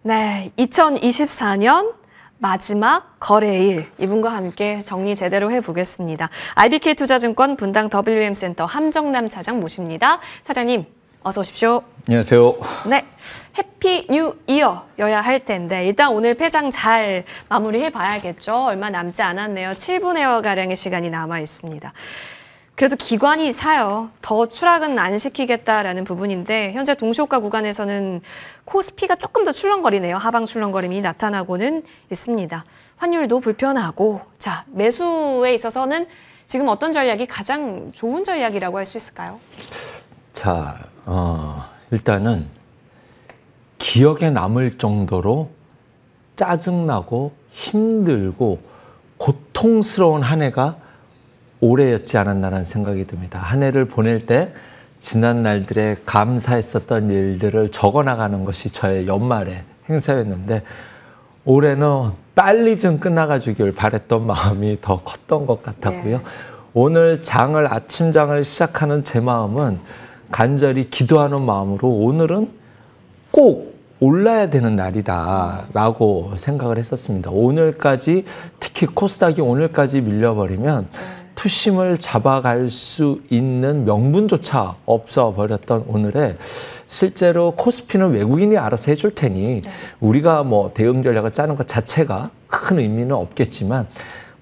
네, 2024년 마지막 거래일 이분과 함께 정리 제대로 해보겠습니다. IBK 투자증권 분당 WM센터 함정남 차장 모십니다. 차장님 어서 오십시오. 안녕하세요. 네, 해피 뉴 이어여야 할 텐데 일단 오늘 폐장 잘 마무리해 봐야겠죠. 얼마 남지 않았네요. 7분여가량의 시간이 남아 있습니다. 그래도 기관이 사요. 더 추락은 안 시키겠다라는 부분인데 현재 동시호가 구간에서는 코스피가 조금 더 출렁거리네요. 하방 출렁거림이 나타나고는 있습니다. 환율도 불편하고 자 매수에 있어서는 지금 어떤 전략이 가장 좋은 전략이라고 할 수 있을까요? 자, 일단은 기억에 남을 정도로 짜증나고 힘들고 고통스러운 한 해가 올해였지 않았나라는 생각이 듭니다. 한 해를 보낼 때 지난 날들에 감사했었던 일들을 적어나가는 것이 저의 연말의 행사였는데 올해는 빨리 좀 끝나가주길 바랬던 마음이 더 컸던 것 같았고요. 네. 오늘 아침장을 시작하는 제 마음은 간절히 기도하는 마음으로 오늘은 꼭 올라야 되는 날이다라고 생각을 했었습니다. 오늘까지 특히 코스닥이 오늘까지 밀려버리면 투심을 잡아갈 수 있는 명분조차 없어 버렸던 오늘에 실제로 코스피는 외국인이 알아서 해줄 테니 우리가 뭐 대응 전략을 짜는 것 자체가 큰 의미는 없겠지만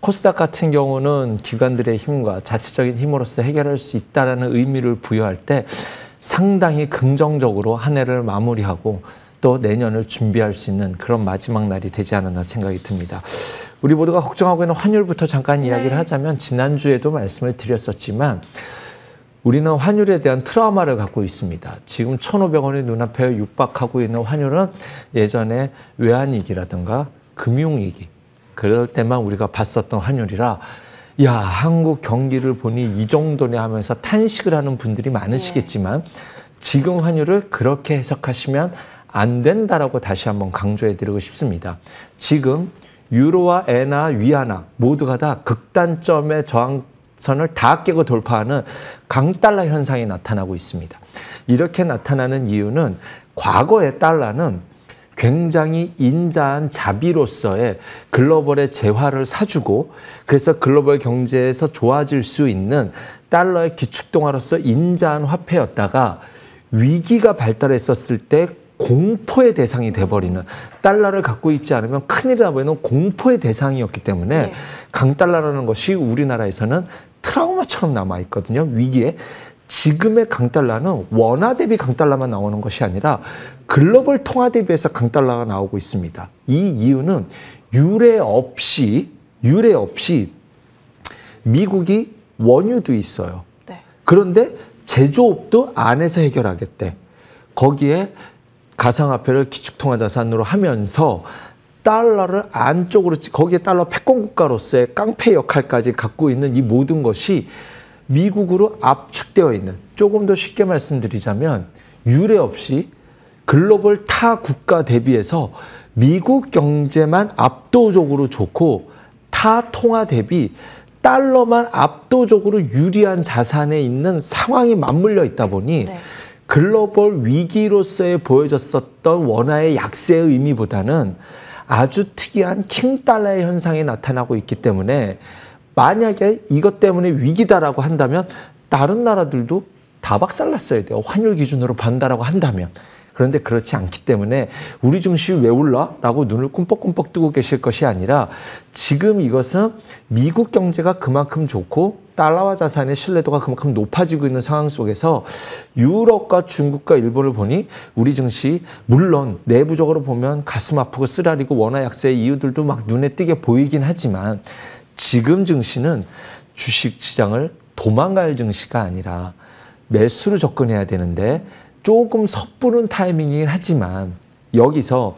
코스닥 같은 경우는 기관들의 힘과 자체적인 힘으로써 해결할 수 있다는 의미를 부여할 때 상당히 긍정적으로 한 해를 마무리하고 또 내년을 준비할 수 있는 그런 마지막 날이 되지 않았나 생각이 듭니다. 우리 모두가 걱정하고 있는 환율부터 잠깐 이야기를 하자면 지난주에도 말씀을 드렸었지만 우리는 환율에 대한 트라우마를 갖고 있습니다. 지금 1,500원이 눈앞에 육박하고 있는 환율은 예전에 외환위기라든가 금융위기 그럴 때만 우리가 봤었던 환율이라 야 한국 경기를 보니 이 정도네 하면서 탄식을 하는 분들이 많으시겠지만 지금 환율을 그렇게 해석하시면 안 된다라고 다시 한번 강조해드리고 싶습니다. 지금 유로와 엔화, 위안화 모두가 다 극단점의 저항선을 다 깨고 돌파하는 강달러 현상이 나타나고 있습니다. 이렇게 나타나는 이유는 과거의 달러는 굉장히 인자한 자비로서의 글로벌의 재화를 사주고 그래서 글로벌 경제에서 좋아질 수 있는 달러의 기축통화로서 인자한 화폐였다가 위기가 발달했었을 때 공포의 대상이 돼버리는 달러를 갖고 있지 않으면 큰일이라 보이는 공포의 대상이었기 때문에 강달러라는 것이 우리나라에서는 트라우마처럼 남아있거든요. 위기에. 지금의 강달러는 원화 대비 강달러만 나오는 것이 아니라 글로벌 통화 대비해서 강달러가 나오고 있습니다. 이 이유는 유례 없이 미국이 원유도 있어요. 그런데 제조업도 안에서 해결하겠대. 거기에 가상화폐를 기축통화자산으로 하면서 달러를 안쪽으로 거기에 달러 패권국가로서의 깡패 역할까지 갖고 있는 이 모든 것이 미국으로 압축되어 있는 조금 더 쉽게 말씀드리자면 유례 없이 글로벌 타 국가 대비해서 미국 경제만 압도적으로 좋고 타 통화 대비 달러만 압도적으로 유리한 자산에 있는 상황이 맞물려 있다 보니 글로벌 위기로서의 보여졌었던 원화의 약세의 의미보다는 아주 특이한 킹달러의 현상이 나타나고 있기 때문에 만약에 이것 때문에 위기다라고 한다면 다른 나라들도 다 박살났어야 돼요. 환율 기준으로 반다라고 한다면. 그런데 그렇지 않기 때문에 우리 증시 왜 올라? 라고 눈을 꿈뻑꿈뻑 뜨고 계실 것이 아니라 지금 이것은 미국 경제가 그만큼 좋고 달러와 자산의 신뢰도가 그만큼 높아지고 있는 상황 속에서 유럽과 중국과 일본을 보니 우리 증시 물론 내부적으로 보면 가슴 아프고 쓰라리고 원화 약세의 이유들도 막 눈에 띄게 보이긴 하지만 지금 증시는 주식시장을 도망갈 증시가 아니라 매수로 접근해야 되는데 조금 섣부른 타이밍이긴 하지만 여기서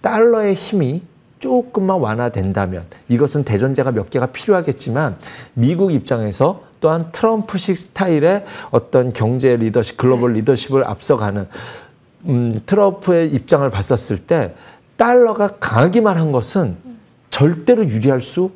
달러의 힘이 조금만 완화된다면 이것은 대전제가 몇 개가 필요하겠지만 미국 입장에서 또한 트럼프식 스타일의 어떤 경제 리더십, 글로벌 리더십을 앞서가는 트럼프의 입장을 봤었을 때 달러가 강하기만 한 것은 절대로 유리할 수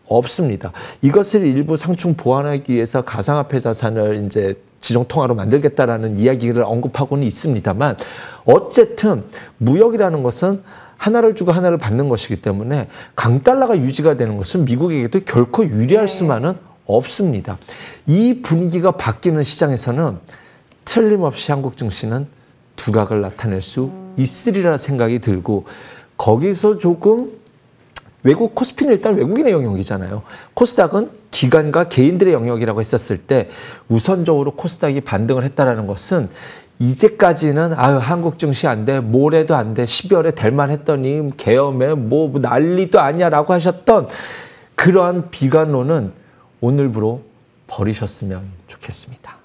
없습니다. 이것을 일부 상충 보완하기 위해서 가상화폐 자산을 이제 지정통화로 만들겠다라는 이야기를 언급하고는 있습니다만 어쨌든 무역이라는 것은 하나를 주고 하나를 받는 것이기 때문에 강달러가 유지가 되는 것은 미국에게도 결코 유리할 수만은 없습니다. 이 분위기가 바뀌는 시장에서는 틀림없이 한국 증시는 두각을 나타낼 수 있으리라 생각이 들고 거기서 조금 외국 코스피는 일단 외국인의 영역이잖아요. 코스닥은 기관과 개인들의 영역이라고 했었을 때 우선적으로 코스닥이 반등을 했다라는 것은 이제까지는 아유 한국 증시 안 돼, 모레도 안 돼, 12월에 될만 했더니 계엄에 뭐 난리도 아니야라고 하셨던 그러한 비관론은 오늘부로 버리셨으면 좋겠습니다.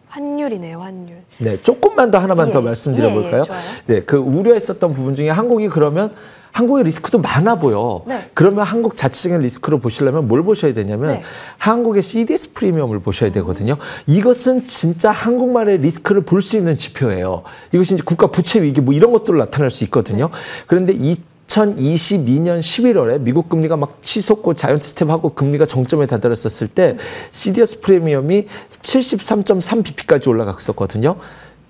환율이네요, 환율. 네, 조금만 더 하나만 더 말씀드려볼까요? 네, 그 우려했었던 부분 중에 한국이 그러면 한국의 리스크도 많아 보여. 그러면 한국 자체적인 리스크를 보시려면 뭘 보셔야 되냐면 한국의 CDS 프리미엄을 보셔야 되거든요. 이것은 진짜 한국만의 리스크를 볼 수 있는 지표예요. 이것이 이제 국가 부채 위기 뭐 이런 것들을 나타낼 수 있거든요. 그런데 2022년 11월에 미국 금리가 막 치솟고 자이언트 스텝하고 금리가 정점에 다다랐었을 때 CDS 프리미엄이 73.3bp까지 올라갔었거든요.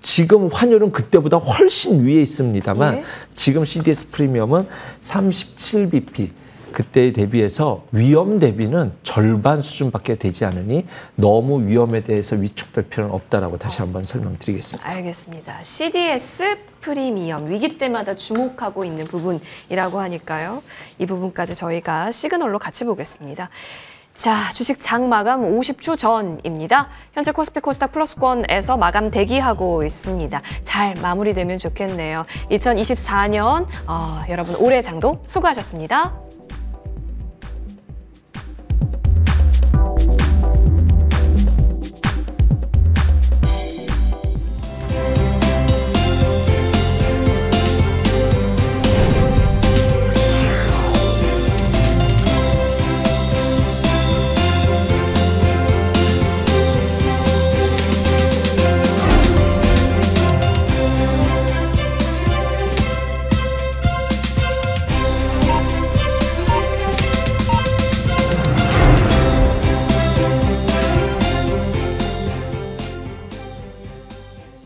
지금 환율은 그때보다 훨씬 위에 있습니다만 지금 CDS 프리미엄은 37bp. 그때에 대비해서 위험 대비는 절반 수준밖에 되지 않으니 너무 위험에 대해서 위축될 필요는 없다라고 다시 한번 설명드리겠습니다. 알겠습니다. CDS 프리미엄 위기 때마다 주목하고 있는 부분이라고 하니까요. 이 부분까지 저희가 시그널로 같이 보겠습니다. 자, 주식 장 마감 50초 전입니다. 현재 코스피 코스닥 플러스권에서 마감 대기하고 있습니다. 잘 마무리되면 좋겠네요. 2024년 여러분 올해 장도 수고하셨습니다.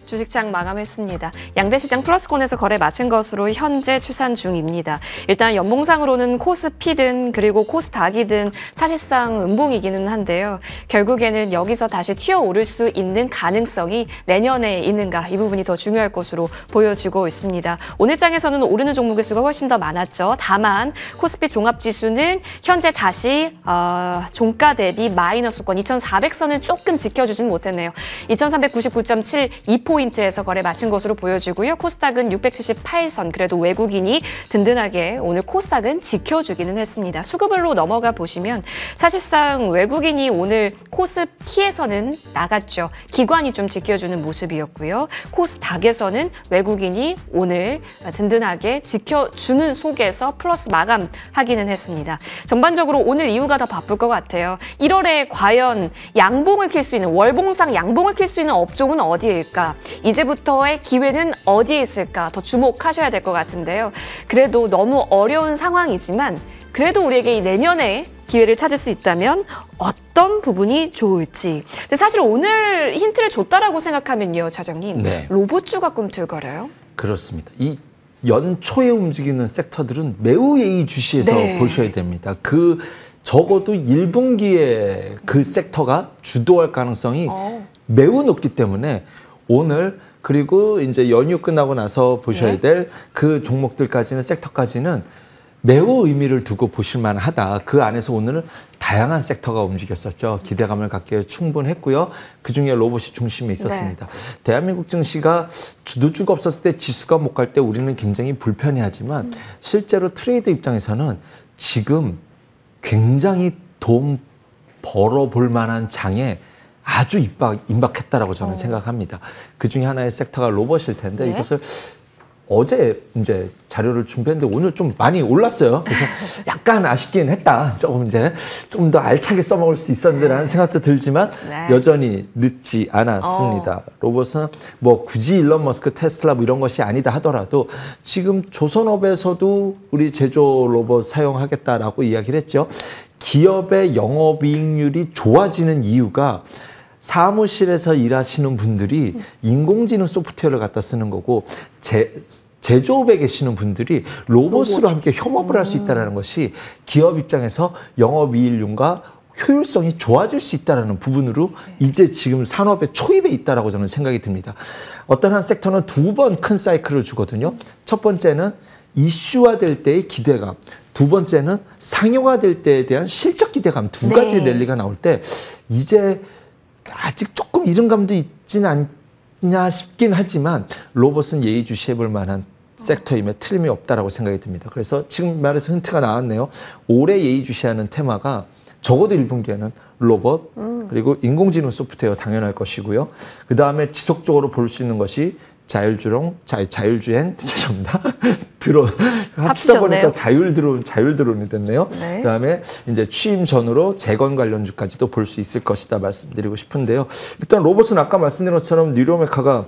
주식장 마감했습니다. 양대시장 플러스권에서 거래 마친 것으로 현재 추산 중입니다. 일단 연봉상으로는 코스피든 그리고 코스닥이든 사실상 음봉이기는 한데요. 결국에는 여기서 다시 튀어오를 수 있는 가능성이 내년에 있는가 이 부분이 더 중요할 것으로 보여지고 있습니다. 오늘 장에서는 오르는 종목의 수가 훨씬 더 많았죠. 다만 코스피 종합지수는 현재 다시 종가 대비 마이너스권 2,400선을 조금 지켜주진 못했네요. 2,399.72포인트에서 거래 마친 것으로 보여지고요. 코스닥은 678선, 그래도 외국인이 든든하게 오늘 코스닥은 지켜주기는 했습니다. 수급으로 넘어가 보시면 사실상 외국인이 오늘 코스피에서는 나갔죠. 기관이 좀 지켜주는 모습이었고요. 코스닥에서는 외국인이 오늘 든든하게 지켜주는 속에서 플러스 마감하기는 했습니다. 전반적으로 오늘 이후가 더 바쁠 것 같아요. 1월에 과연 양봉을 킬 수 있는, 월봉상 양봉을 킬 수 있는 업종은 어디일까? 이제부터의 기회는 어디에 있을까? 더 주목하셔야 될 것 같은데요. 그래도 너무 어려운 상황이지만 그래도 우리에게 이 내년에 기회를 찾을 수 있다면 어떤 부분이 좋을지. 근데 사실 오늘 힌트를 줬다라고 생각하면요, 차장님. 네. 로봇주가 꿈틀거려요? 그렇습니다. 이 연초에 움직이는 섹터들은 매우 예의주시해서 보셔야 됩니다. 적어도 1분기에 그 섹터가 주도할 가능성이 매우 높기 때문에 오늘 그리고 이제 연휴 끝나고 나서 보셔야 될 그 종목들까지는 섹터까지는 매우 의미를 두고 보실 만하다. 그 안에서 오늘은 다양한 섹터가 움직였었죠. 기대감을 갖기에 충분했고요. 그중에 로봇이 중심에 있었습니다. 대한민국 증시가 주도주가 없었을 때 지수가 못 갈 때 우리는 굉장히 불편해하지만 실제로 트레이더 입장에서는 지금 굉장히 돈 벌어볼 만한 장에 아주 임박했다라고 저는 생각합니다. 그 중에 하나의 섹터가 로봇일 텐데 이것을 어제 이제 자료를 준비했는데 오늘 좀 많이 올랐어요. 그래서 약간 아쉽긴 했다. 조금 더 알차게 써먹을 수 있었는데라는 생각도 들지만 여전히 늦지 않았습니다. 로봇은 뭐 굳이 일론 머스크, 테슬라 뭐 이런 것이 아니다 하더라도 지금 조선업에서도 우리 제조 로봇 사용하겠다라고 이야기를 했죠. 기업의 영업이익률이 좋아지는 이유가 사무실에서 일하시는 분들이 인공지능 소프트웨어를 갖다 쓰는 거고 제조업에 계시는 분들이 로봇으로 함께 협업을 할 수 있다는 것이 기업 입장에서 영업이익률과 효율성이 좋아질 수 있다는 부분으로 이제 지금 산업의 초입에 있다라고 저는 생각이 듭니다. 어떤 한 섹터는 2번 큰 사이클을 주거든요. 첫 번째는 이슈화될 때의 기대감, 두 번째는 상용화될 때에 대한 실적 기대감, 두 가지 랠리가 나올 때 이제 아직 조금 이른감도 있진 않냐 싶긴 하지만 로봇은 예의주시해 볼 만한 섹터임에 틀림이 없다라고 생각이 듭니다. 그래서 지금 말해서 힌트가 나왔네요. 올해 예의주시하는 테마가 적어도 1분기에는 로봇 그리고 인공지능 소프트웨어 당연할 것이고요. 그 다음에 지속적으로 볼 수 있는 것이 자율주행 죄송합니다. 드론 합치다 보니까 자율드론이 됐네요. 네. 그다음에 이제 취임 전후로 재건 관련주까지도 볼 수 있을 것이다 말씀드리고 싶은데요. 일단 로봇은 아까 말씀드린 것처럼 뉴로메카가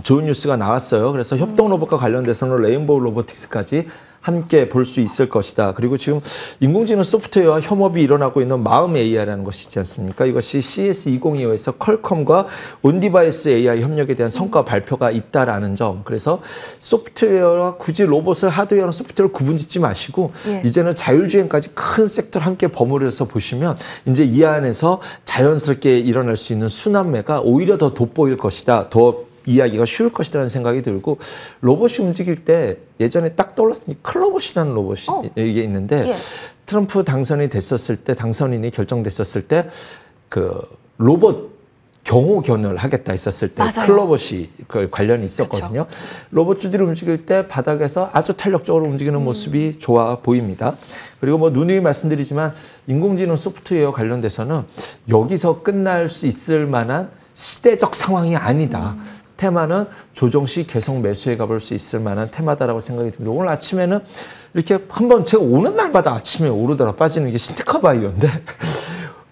좋은 뉴스가 나왔어요. 그래서 협동 로봇과 관련돼서는 레인보우 로보틱스까지 함께 볼 수 있을 것이다. 그리고 지금 인공지능 소프트웨어와 협업이 일어나고 있는 마음 AI라는 것이 있지 않습니까? 이것이 CS2025에서 퀄컴과 온디바이스 AI 협력에 대한 성과 발표가 있다라는 점. 그래서 소프트웨어와 굳이 로봇을 하드웨어랑 소프트웨어를 구분짓지 마시고 이제는 자율주행까지 큰 섹터를 함께 버무려서 보시면 이제 이 안에서 자연스럽게 일어날 수 있는 순환매가 오히려 더 돋보일 것이다. 더 이야기가 쉬울 것이라는 생각이 들고 로봇이 움직일 때 예전에 딱 떠올랐으니 클로봇이라는 로봇이 이게 있는데 트럼프 당선이 됐었을 때 당선인이 결정됐었을 때 그 로봇 경호견을 하겠다 했었을 때 클로봇이 그 관련이 있었거든요. 그쵸. 로봇주들이 움직일 때 바닥에서 아주 탄력적으로 움직이는 모습이 좋아 보입니다. 그리고 뭐 누누이 말씀드리지만 인공지능 소프트웨어 관련돼서는 여기서 끝날 수 있을 만한 시대적 상황이 아니다. 테마는 조정 시 계속 매수해 가볼 수 있을 만한 테마다라고 생각이 듭니다. 오늘 아침에는 이렇게 한번 제가 오는 날마다 아침에 오르더라 빠지는 게 신테카 바이오인데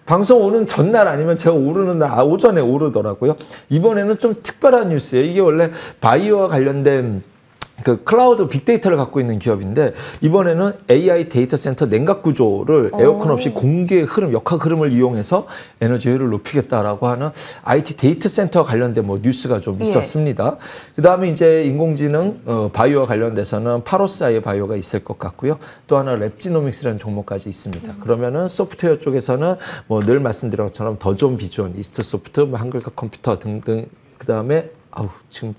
방송 오는 전날 아니면 제가 오르는 날 오전에 오르더라고요. 이번에는 좀 특별한 뉴스예요. 이게 원래 바이오와 관련된 그 클라우드 빅데이터를 갖고 있는 기업인데 이번에는 AI 데이터 센터 냉각 구조를 에어컨 없이 공기의 흐름, 역학 흐름을 이용해서 에너지 효율을 높이겠다라고 하는 IT 데이터 센터와 관련된 뭐 뉴스가 좀 있었습니다. 그다음에 이제 인공지능 바이오와 관련돼서는 파로사의 바이오가 있을 것 같고요. 또 하나 랩지노믹스라는 종목까지 있습니다. 그러면은 소프트웨어 쪽에서는 뭐 늘 말씀드린 것처럼 더존 비존, 이스트소프트, 뭐 한글과 컴퓨터 등등 그다음에 지금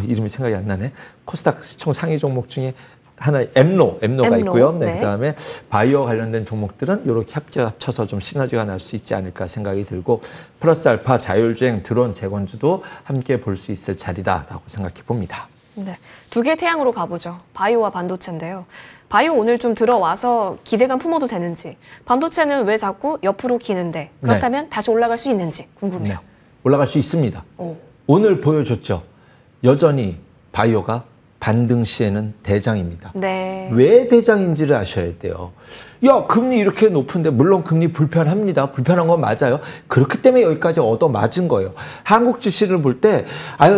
이름이 생각이 안 나네. 코스닥 시총 상위 종목 중에 하나 엠노가 있고요. 네. 그다음에 바이오 관련된 종목들은 이렇게 합쳐서 좀 시너지가 날 수 있지 않을까 생각이 들고 플러스 알파 자율주행 드론 재건주도 함께 볼 수 있을 자리다라고 생각해 봅니다. 네, 두 개 태양으로 가보죠. 바이오와 반도체인데요. 바이오 오늘 좀 들어와서 기대감 품어도 되는지, 반도체는 왜 자꾸 옆으로 기는데 그렇다면 다시 올라갈 수 있는지 궁금해요. 올라갈 수 있습니다. 오늘 보여줬죠. 여전히 바이오가 반등 시에는 대장입니다. 왜 대장인지를 아셔야 돼요. 야, 금리 이렇게 높은데 물론 금리 불편합니다. 불편한 건 맞아요. 그렇기 때문에 여기까지 얻어맞은 거예요. 한국 주식을 볼 때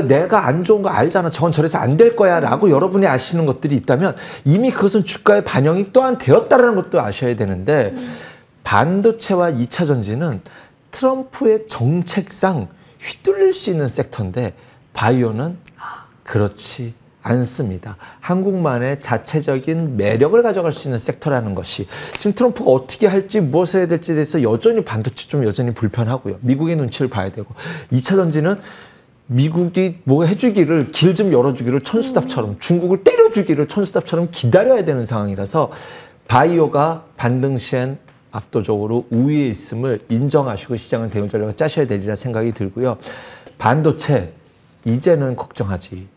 내가 안 좋은 거 알잖아. 저건 저래서 안 될 거야 라고 여러분이 아시는 것들이 있다면 이미 그것은 주가에 반영이 또한 되었다는 것도 아셔야 되는데 반도체와 2차 전지는 트럼프의 정책상 휘둘릴 수 있는 섹터인데 바이오는 그렇지 않습니다. 한국만의 자체적인 매력을 가져갈 수 있는 섹터라는 것이 지금 트럼프가 어떻게 할지 무엇을 해야 될지에 대해서 여전히 반도체 좀 여전히 불편하고요. 미국의 눈치를 봐야 되고 2차 전지는 미국이 뭐 해주기를 길 좀 열어주기를 천수답처럼 중국을 때려주기를 천수답처럼 기다려야 되는 상황이라서 바이오가 반등 시엔 압도적으로 우위에 있음을 인정하시고 시장은 대응 전략을 짜셔야 되리라 생각이 들고요. 반도체 이제는 걱정하지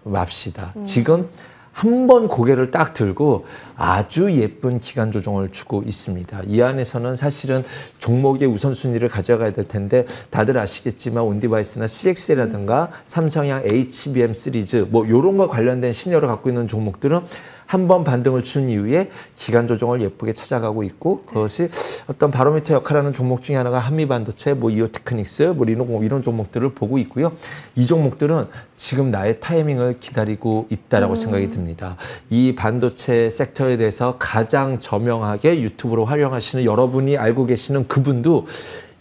맙시다. 지금 한 번 고개를 딱 들고 아주 예쁜 기간 조정을 주고 있습니다. 이 안에서는 사실은 종목의 우선순위를 가져가야 될 텐데 다들 아시겠지만 온디바이스나 CX라든가 삼성향 HBM 시리즈 뭐 이런 거 관련된 신여를 갖고 있는 종목들은 한 번 반등을 준 이후에 기간 조정을 예쁘게 찾아가고 있고 그것이 어떤 바로미터 역할하는 종목 중에 하나가 한미반도체, 뭐 이오테크닉스, 뭐 이런 종목들을 보고 있고요. 이 종목들은 지금 나의 타이밍을 기다리고 있다라고 생각이 듭니다. 이 반도체 섹터에 대해서 가장 저명하게 유튜브로 활용하시는 여러분이 알고 계시는 그분도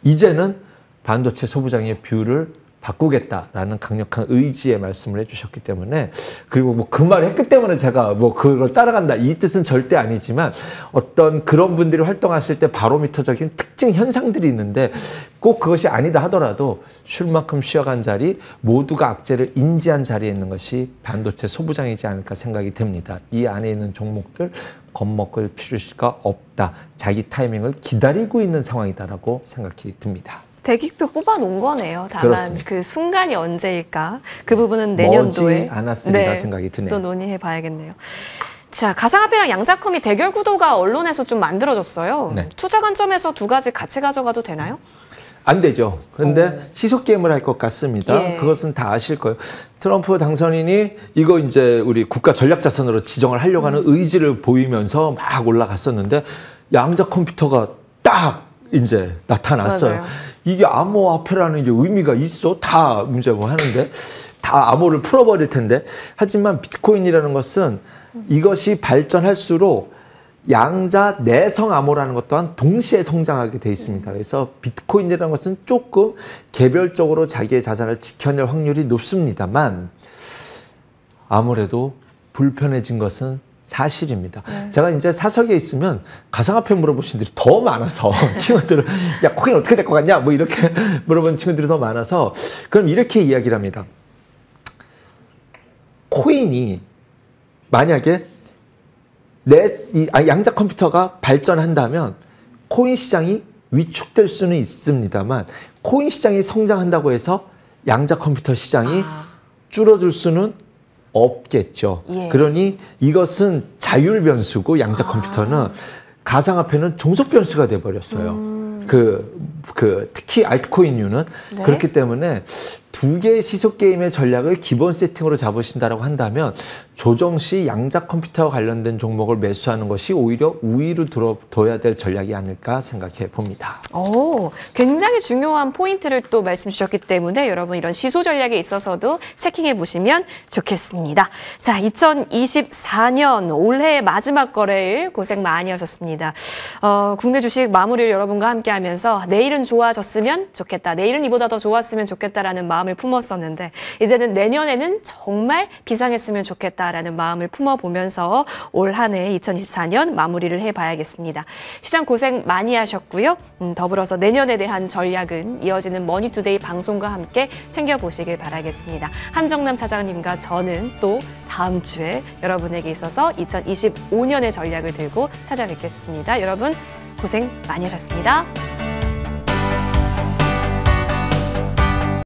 이제는 반도체 소부장의 뷰를 바꾸겠다라는 강력한 의지의 말씀을 해주셨기 때문에, 그리고 뭐 그 말을 했기 때문에 제가 뭐 그걸 따라간다 이 뜻은 절대 아니지만, 어떤 그런 분들이 활동하실 때 바로미터적인 특징 현상들이 있는데 꼭 그것이 아니다 하더라도 쉴 만큼 쉬어간 자리, 모두가 악재를 인지한 자리에 있는 것이 반도체 소부장이지 않을까 생각이 됩니다. 이 안에 있는 종목들 겁먹을 필요가 없다. 자기 타이밍을 기다리고 있는 상황이다라고 생각이 듭니다. 대기표 뽑아놓은 거네요. 다만 그렇습니다. 그 순간이 언제일까? 그 부분은 내년도에 머지 않았으리라 생각이 드네요. 또 논의해 봐야겠네요. 자, 가상화폐랑 양자컴이 대결 구도가 언론에서 좀 만들어졌어요. 네. 투자 관점에서 두 가지 같이 가져가도 되나요? 안 되죠. 근데 시속 게임을 할 것 같습니다. 예. 그것은 다 아실 거예요. 트럼프 당선인이 이거 이제 우리 국가 전략 자산으로 지정을 하려고 하는 의지를 보이면서 막 올라갔었는데, 양자 컴퓨터가 딱 이제 나타났어요. 맞아요. 이게 암호화폐라는 이제 의미가 있어? 다 이제 뭐 하는데 다 암호를 풀어버릴 텐데. 하지만 비트코인이라는 것은 이것이 발전할수록 양자 내성 암호라는 것 또한 동시에 성장하게 돼 있습니다. 그래서 비트코인이라는 것은 조금 개별적으로 자기의 자산을 지켜낼 확률이 높습니다만, 아무래도 불편해진 것은 사실입니다. 제가 이제 사석에 있으면 가상화폐 물어보신 분들이 더 많아서 친구들은 야, 코인 어떻게 될 것 같냐? 뭐 이렇게 물어보는 친구들이 더 많아서, 그럼 이렇게 이야기를 합니다. 코인이 만약에 양자 컴퓨터가 발전한다면 코인 시장이 위축될 수는 있습니다만, 코인 시장이 성장한다고 해서 양자 컴퓨터 시장이 줄어들 수는 없겠죠. 예. 그러니 이것은 자율 변수고, 양자 컴퓨터는 가상화폐는 종속 변수가 돼버렸어요. 특히 알트코인류는 네. 그렇기 때문에 두 개의 시속 게임의 전략을 기본 세팅으로 잡으신다라고 한다면, 조정 시 양자 컴퓨터와 관련된 종목을 매수하는 것이 오히려 우위로 둬야 될 전략이 아닐까 생각해 봅니다. 오, 굉장히 중요한 포인트를 또 말씀 주셨기 때문에 여러분 이런 시소 전략에 있어서도 체킹해 보시면 좋겠습니다. 자, 2024년 올해 마지막 거래일 고생 많이 하셨습니다. 국내 주식 마무리를 여러분과 함께 하면서 내일은 좋아졌으면 좋겠다, 내일은 이보다 더 좋았으면 좋겠다라는 마음을 품었었는데, 이제는 내년에는 정말 비상했으면 좋겠다라는 마음을 품어보면서 올 한 해 2024년 마무리를 해봐야겠습니다. 시장 고생 많이 하셨고요. 더불어서 내년에 대한 전략은 이어지는 머니투데이 방송과 함께 챙겨보시길 바라겠습니다. 한정남 차장님과 저는 또 다음 주에 여러분에게 있어서 2025년의 전략을 들고 찾아뵙겠습니다. 여러분 고생 많이 하셨습니다.